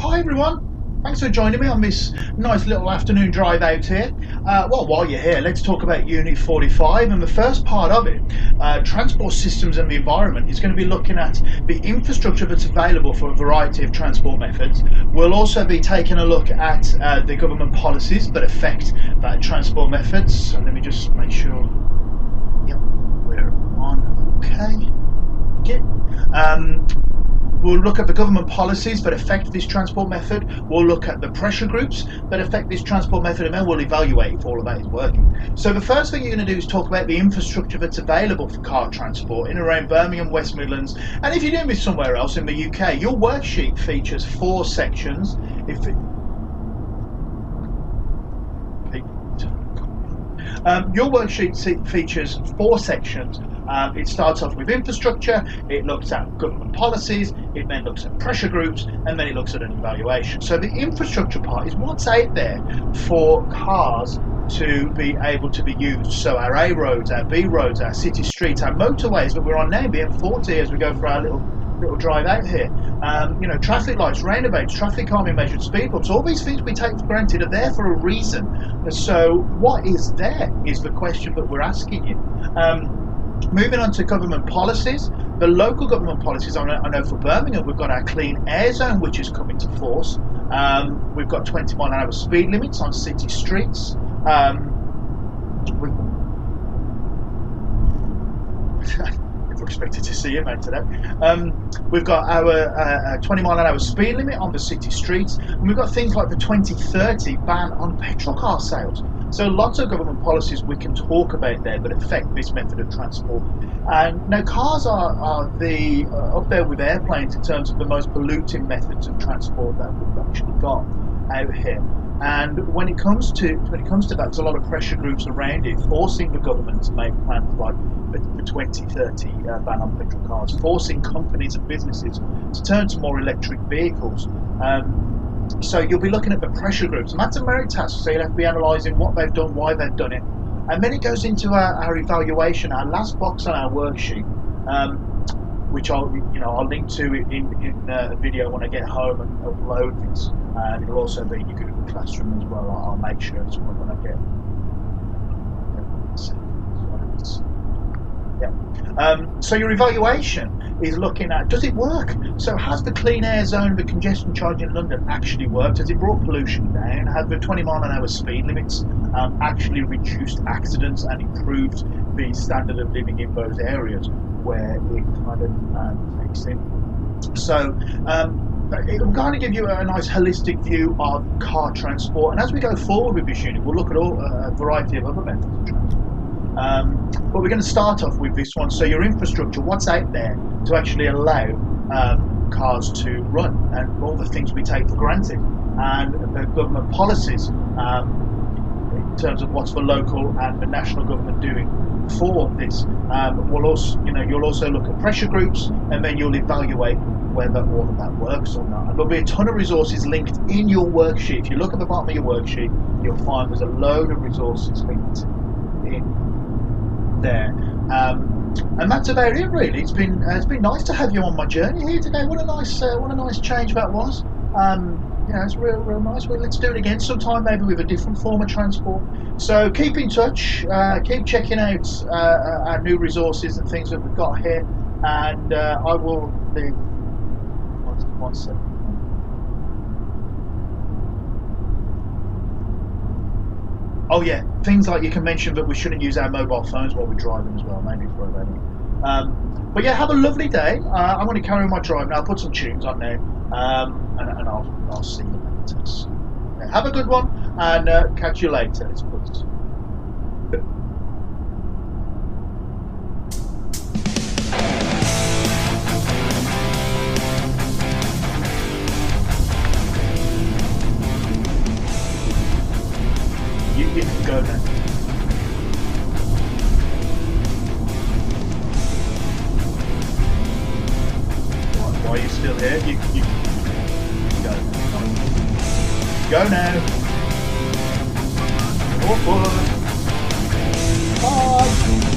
Hi everyone, thanks for joining me on this nice little afternoon drive out here. Well, while you're here, let's talk about Unit 45, and the first part of it, transport systems and the environment, is going to be looking at the infrastructure that's available for a variety of transport methods. We'll also be taking a look at the government policies that affect that transport methods. So let me just make sure, yep, we're on, okay. We'll look at the government policies that affect this transport method. We'll look at the pressure groups that affect this transport method, and then we'll evaluate if all of that is working. So the first thing you're going to do is talk about the infrastructure that's available for car transport in and around Birmingham, West Midlands, and if you're doing this somewhere else in the UK, your worksheet features 4 sections. Your worksheet features 4 sections. It starts off with infrastructure, it looks at government policies, it then looks at pressure groups, and then it looks at an evaluation. So the infrastructure part is what's out there for cars to be able to be used. So our A roads, our B roads, our city streets, our motorways that we're on now, the M40 as we go for our little drive out here. Traffic lights, roundabouts, traffic calming measures, speed bumps, all these things we take for granted are there for a reason. So what is there is the question that we're asking you. Moving on to government policies, the local government policies, I know for Birmingham we've got our clean air zone which is coming to force. We've got 20 mile an hour speed limits on city streets. Never expected to see you, mate, today. We've got our 20 mile an hour speed limit on the city streets, and we've got things like the 2030 ban on petrol car sales. So lots of government policies we can talk about there that affect this method of transport. And now cars are up there with airplanes in terms of the most polluting methods of transport that we've actually got out here. And when it comes to that, there's a lot of pressure groups around it, forcing the government to make plans like the 2030 ban on petrol cars, forcing companies and businesses to turn to more electric vehicles. So you'll be looking at the pressure groups, and that's a merit task, so you'll have to be analysing what they've done, why they've done it, and then it goes into our evaluation, our last box on our worksheet, which I'll link to in a video when I get home and upload this, and it'll also be in your Google Classroom as well. I'll make sure it's when I get. So your evaluation is looking at, does it work? So has the clean air zone, the congestion charge in London actually worked? Has it brought pollution down? Have the 20 mile an hour speed limits actually reduced accidents and improved the standard of living in those areas where it kind of takes in? So I'm going to give you a nice holistic view of car transport, and as we go forward with this unit, we'll look at a variety of other methods of transport. But we're going to start off with this one. So your infrastructure, what's out there to actually allow cars to run, and all the things we take for granted, and the government policies in terms of what's the local and the national government doing for this. We'll also, you'll also look at pressure groups, and then you'll evaluate whether all of that works or not. And there'll be a ton of resources linked in your worksheet. If you look at the bottom of your worksheet, you'll find there's a load of resources linked in there, and that's about it really. It's been nice to have you on my journey here today. What a nice change that was. It's real nice. Well, let's do it again sometime, maybe with a different form of transport. So keep in touch, keep checking out our new resources and things that we've got here, and I will leave one second. Oh yeah, things like you can mention that we shouldn't use our mobile phones while we're driving as well, maybe throw that in. But yeah, have a lovely day. I'm going to carry on my drive now. I'll put some tunes on there, and I'll see you later. So, yeah, have a good one, and catch you later. Let's put this. You can go now. Why are you still here? You go. Go now. Awkward. Bye.